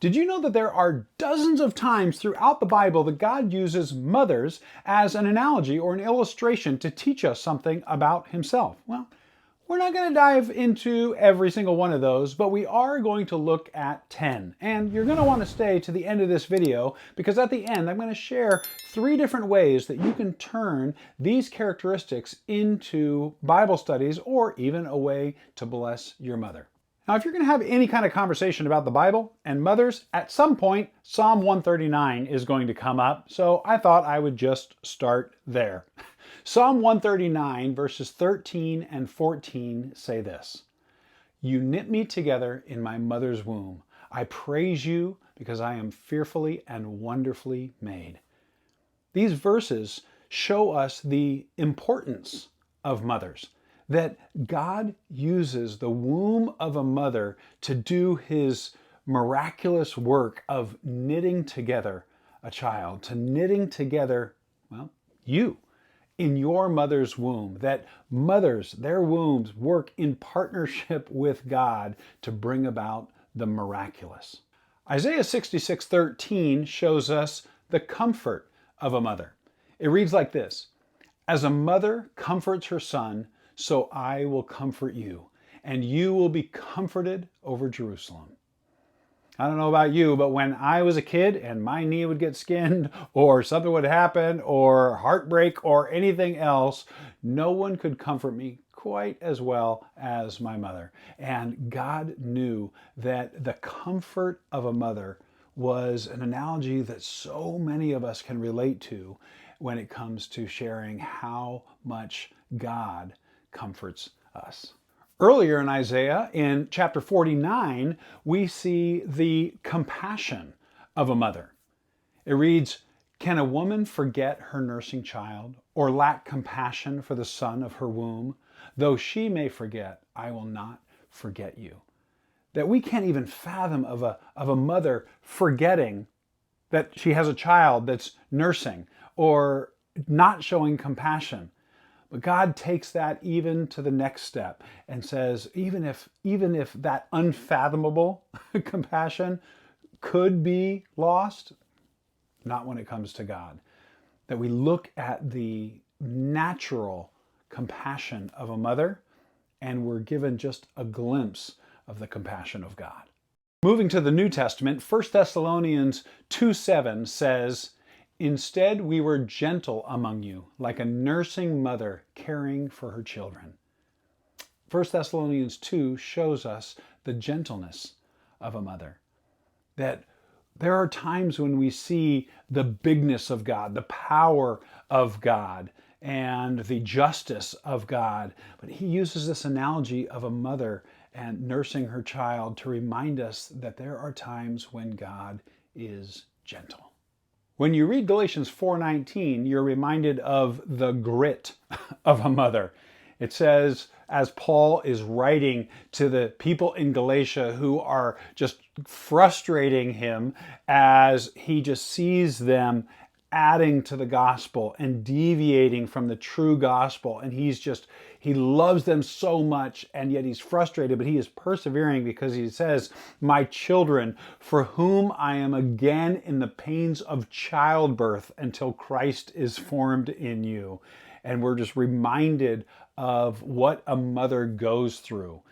Did you know that there are dozens of times throughout the Bible that God uses mothers as an analogy or an illustration to teach us something about Himself? Well, we're not going to dive into every single one of those, but we are going to look at 10. And you're going to want to stay to the end of this video because at the end I'm going to share 3 different ways that you can turn these characteristics into Bible studies or even a way to bless your mother. Now, if you're going to have any kind of conversation about the Bible and mothers, at some point, Psalm 139 is going to come up, so I thought I would just start there. Psalm 139, verses 13 and 14 say this: "You knit me together in my mother's womb. I praise you because I am fearfully and wonderfully made." These verses show us the importance of mothers, that God uses the womb of a mother to do His miraculous work of knitting together a child, to knitting together, well, you in your mother's womb, that mothers, their wombs work in partnership with God to bring about the miraculous. Isaiah 66:13 shows us the comfort of a mother. It reads like this: "As a mother comforts her son, so I will comfort you, and you will be comforted over Jerusalem." I don't know about you, but when I was a kid and my knee would get skinned or something would happen or heartbreak or anything else, no one could comfort me quite as well as my mother. And God knew that the comfort of a mother was an analogy that so many of us can relate to when it comes to sharing how much God comforts us. Earlier in Isaiah, in chapter 49, we see the compassion of a mother. It reads, "Can a woman forget her nursing child, or lack compassion for the son of her womb? Though she may forget, I will not forget you." That we can't even fathom of a mother forgetting that she has a child that's nursing or not showing compassion. But God takes that even to the next step and says, even if that unfathomable compassion could be lost, not when it comes to God. That we look at the natural compassion of a mother and we're given just a glimpse of the compassion of God. Moving to the New Testament, 1 Thessalonians 2:7 says, "Instead, we were gentle among you, like a nursing mother caring for her children." 1 Thessalonians 2 shows us the gentleness of a mother. That there are times when we see the bigness of God, the power of God, and the justice of God. But he uses this analogy of a mother and nursing her child to remind us that there are times when God is gentle. When you read Galatians 4:19, you're reminded of the grit of a mother. It says, as Paul is writing to the people in Galatia who are just frustrating him as he just sees them adding to the gospel and deviating from the true gospel. And he loves them so much, and yet he's frustrated, but he is persevering because he says, "My children, for whom I am again in the pains of childbirth until Christ is formed in you." And we're just reminded of what a mother goes through.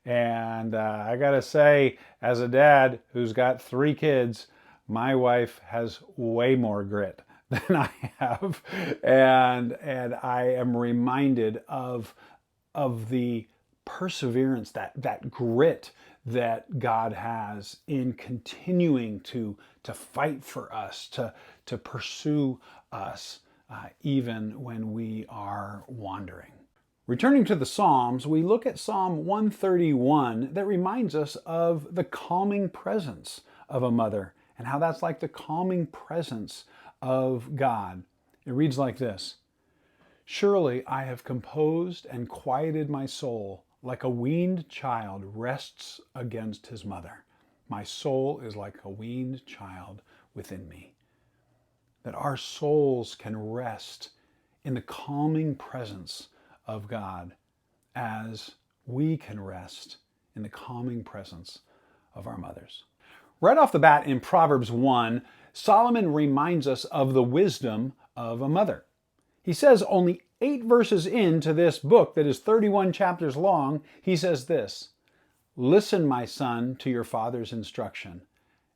And I gotta say, as a dad who's got 3 kids, my wife has way more grit than I have. And I am reminded of the perseverance, that grit that God has in continuing to fight for us, to pursue us, even when we are wandering. Returning to the Psalms, we look at Psalm 131 that reminds us of the calming presence of a mother and how that's like the calming presence of God. It reads like this: "Surely I have composed and quieted my soul, like a weaned child rests against his mother. My soul is like a weaned child within me." That our souls can rest in the calming presence of God as we can rest in the calming presence of our mothers. Right off the bat in Proverbs 1, Solomon reminds us of the wisdom of a mother. He says only 8 verses into this book that is 31 chapters long, he says this: "Listen, my son, to your father's instruction,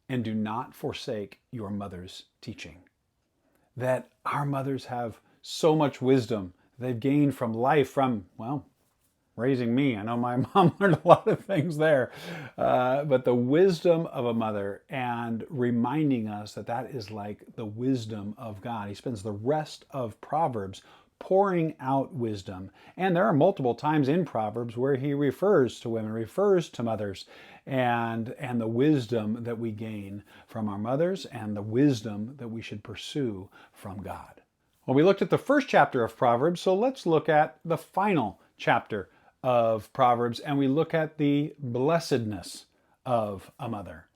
and do not forsake your mother's teaching." That our mothers have so much wisdom they've gained from life, from, well, raising me. I know my mom learned a lot of things there, but the wisdom of a mother, and reminding us that that is like the wisdom of God. He spends the rest of Proverbs pouring out wisdom. And there are multiple times in Proverbs where he refers to women, refers to mothers, and the wisdom that we gain from our mothers, and the wisdom that we should pursue from God. Well, we looked at the first chapter of Proverbs, so let's look at the final chapter of Proverbs, and we look at the blessedness of a mother.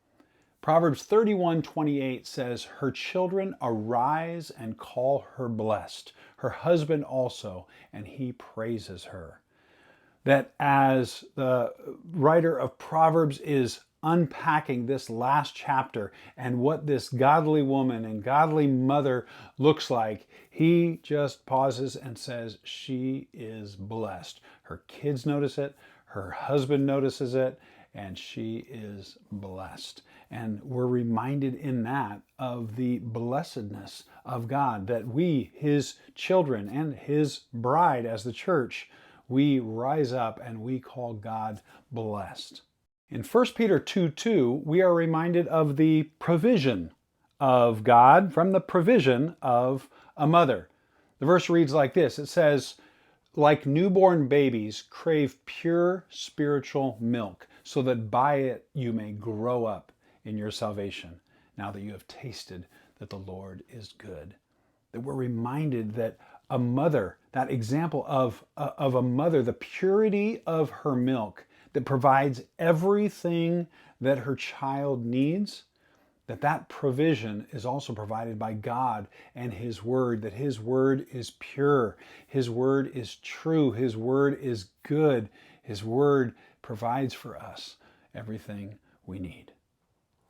Proverbs 31:28 says, "Her children arise and call her blessed, her husband also, and he praises her." That as the writer of Proverbs is unpacking this last chapter and what this godly woman and godly mother looks like, he just pauses and says, she is blessed. Her kids notice it, her husband notices it, and she is blessed. And we're reminded in that of the blessedness of God, that we, his children and his bride as the church, we rise up and we call God blessed. In 1 Peter 2:2, we are reminded of the provision of God from the provision of a mother. The verse reads like this. It says, "Like newborn babies, crave pure spiritual milk, so that by it you may grow up in your salvation, now that you have tasted that the Lord is good." That we're reminded that a mother, that example of a mother, the purity of her milk that provides everything that her child needs, that provision is also provided by God and his word, that his word is pure, his word is true, his word is good, his word provides for us everything we need.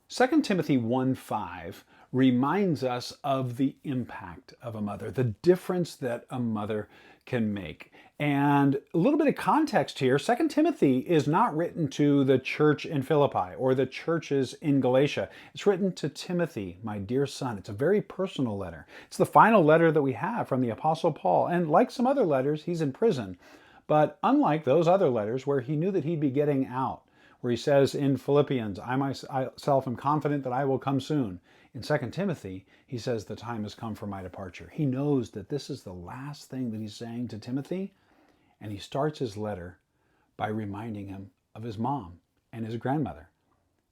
2 Timothy 1:5 reminds us of the impact of a mother, the difference that a mother can make. And a little bit of context here, 2 Timothy is not written to the church in Philippi or the churches in Galatia. It's written to Timothy, my dear son. It's a very personal letter. It's the final letter that we have from the Apostle Paul. And like some other letters, he's in prison. But unlike those other letters where he knew that he'd be getting out, where he says in Philippians, "I myself am confident that I will come soon." In 2 Timothy, he says, "The time has come for my departure." He knows that this is the last thing that he's saying to Timothy, and he starts his letter by reminding him of his mom and his grandmother.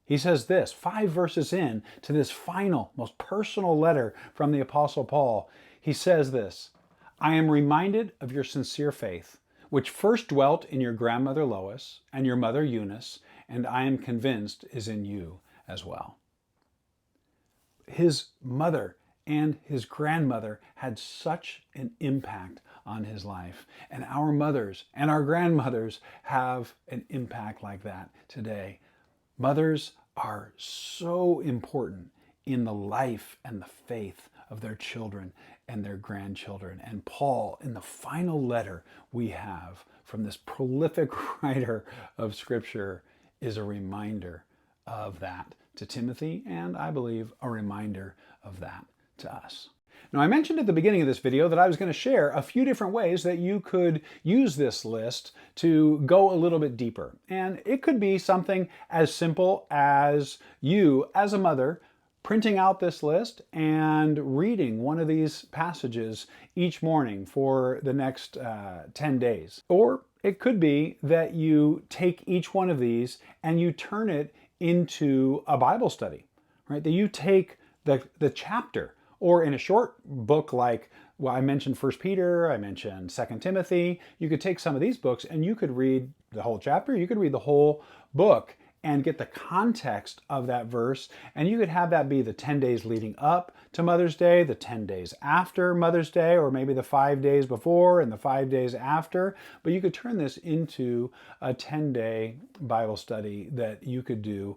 He says this, 5 verses in to this final, most personal letter from the Apostle Paul. He says this, "I am reminded of your sincere faith, which first dwelt in your grandmother Lois and your mother Eunice, and I am convinced is in you as well." His mother and his grandmother had such an impact on his life. And our mothers and our grandmothers have an impact like that today. Mothers are so important in the life and the faith of their children and their grandchildren. And Paul, in the final letter we have from this prolific writer of Scripture, is a reminder of that to Timothy, and I believe a reminder of that to us. Now, I mentioned at the beginning of this video that I was going to share a few different ways that you could use this list to go a little bit deeper. And it could be something as simple as you, as a mother, printing out this list and reading one of these passages each morning for the next 10 days. Or it could be that you take each one of these and you turn it into a Bible study, right? That you take the chapter, or in a short book like, well, I mentioned 1 Peter, I mentioned 2 Timothy, you could take some of these books and you could read the whole chapter, you could read the whole book, and get the context of that verse. And you could have that be the 10 days leading up to Mother's Day, the 10 days after Mother's Day, or maybe the 5 days before and the 5 days after. But you could turn this into a 10-day Bible study that you could do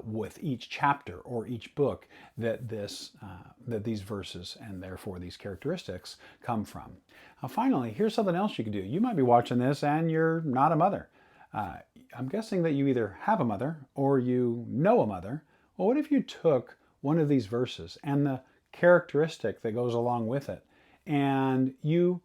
with each chapter or each book that these verses and therefore these characteristics come from. Now, finally, here's something else you could do. You might be watching this and you're not a mother. I'm guessing that you either have a mother or you know a mother. Well, what if you took one of these verses and the characteristic that goes along with it, and you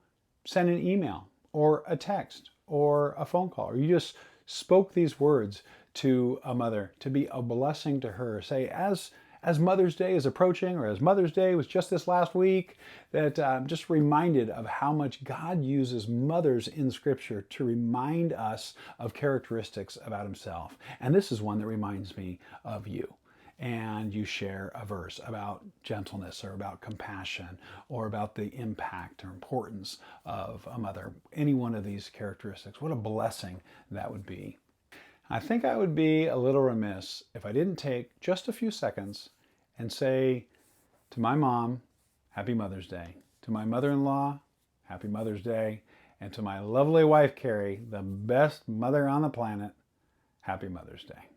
sent an email or a text or a phone call, or you just spoke these words to a mother to be a blessing to her? Say, as Mother's Day is approaching, or as Mother's Day was just this last week, that I'm just reminded of how much God uses mothers in Scripture to remind us of characteristics about Himself. And this is one that reminds me of you. And you share a verse about gentleness or about compassion or about the impact or importance of a mother. Any one of these characteristics, what a blessing that would be. I think I would be a little remiss if I didn't take just a few seconds and say to my mom, Happy Mother's Day. To my mother-in-law, Happy Mother's Day. And to my lovely wife, Carrie, the best mother on the planet, Happy Mother's Day.